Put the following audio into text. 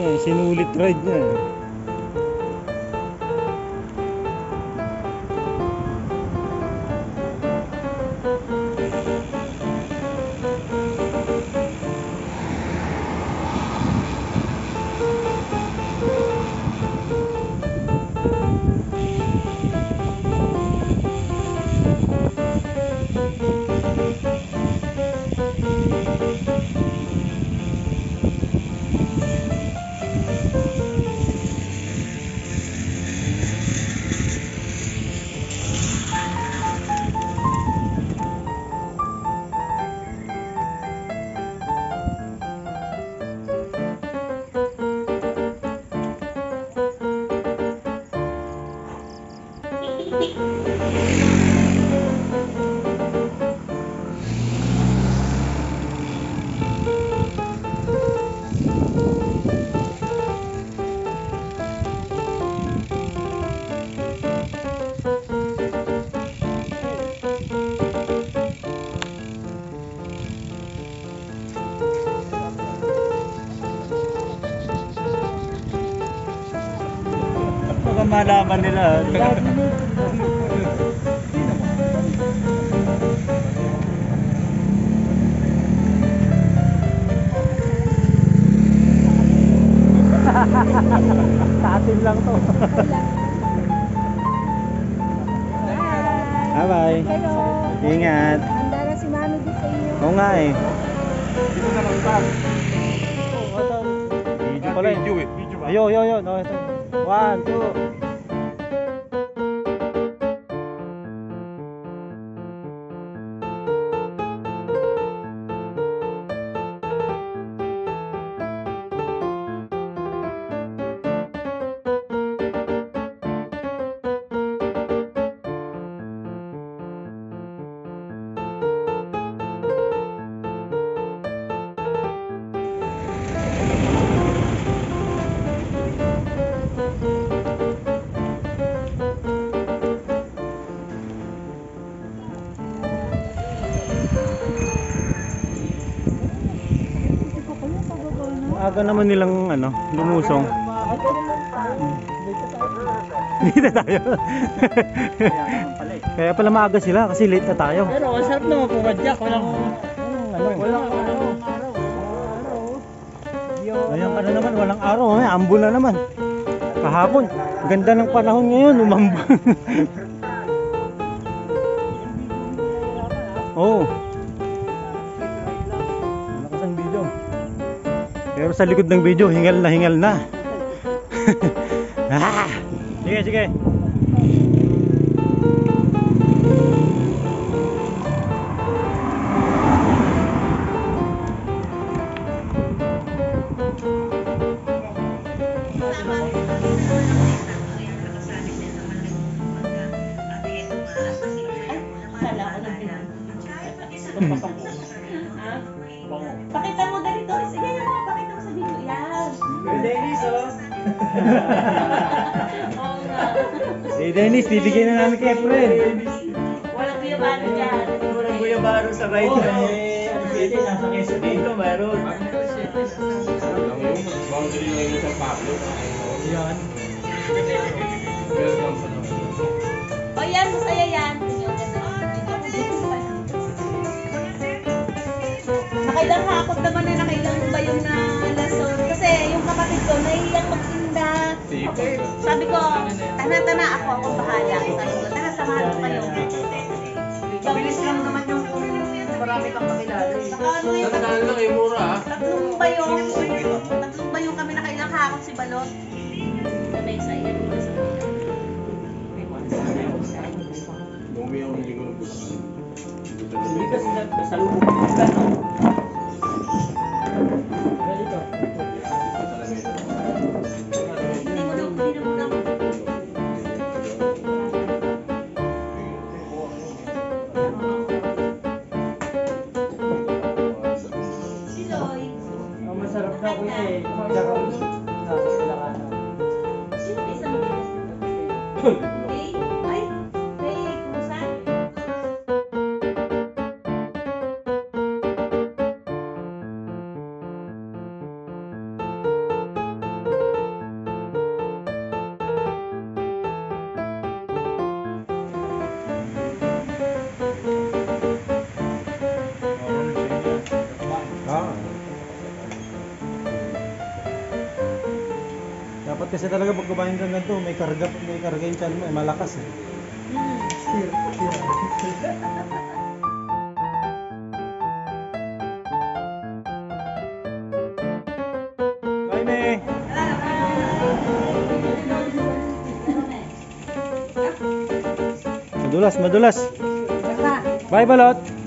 Yeah, sinulit ride niya. Baka malaman nila. Sa atin lang to. Bye-bye. Hello. Ingat. Handa na si Mami di sa inyo. Oo nga eh. Dito na mag-start. Video pala eh. Video ba? Ayo, ayo, ayo. No, ito. 1, 2. Aga naman nilang ano, lumusong. Dito tayo. Kaya pala maaga sila kasi late na tayo. Pero ang sarap naman pumadyak. Walang araw. Ayan ka na naman, walang araw. Ambon na naman. Kahapon, ganda ng panahon ngayon, umambon. Oo. Malakas ang video. Pero sa likod ng video, hingal na hingal na. Ah! Sige, sige. Pakita mo ganito. Sige, pakita mo sa video. Yan. Dennis, oh. Oo nga. Si Dennis, bibigyan na namin kay Fred. Walang guyabano dyan. Walang guyabaro sa right. Ano pwede? Nasa Quezon dito, mayroon. Yan. O yan, masaya yan. Nakailang hakot naman na nakailang ba yung lason. Kasi yung kapatid ko, nahihiyang magtinda. Okay. Sabi ko, tana-tana ako bahala. Sabi ko, tara, samahan ko kayo. Mabilis lang naman yung marami kang pakilala. Saka ano yung tatlong bayong kami nakailang hakot si Balot. Sabay sa iyan. Hindi kasi nasalubog ng gano'n. Hindi mo lang. Si Lloyd. Ang masarap na ko eh. Tsaka nasa sila ka na. Sino ba isang bilis nito? Hey? Ay? Hey, kumusta? kasi talaga pag kumain kang ganito, may karga yung tiyan mo, malakas eh. Bye, me. Madulas. Bye, balot.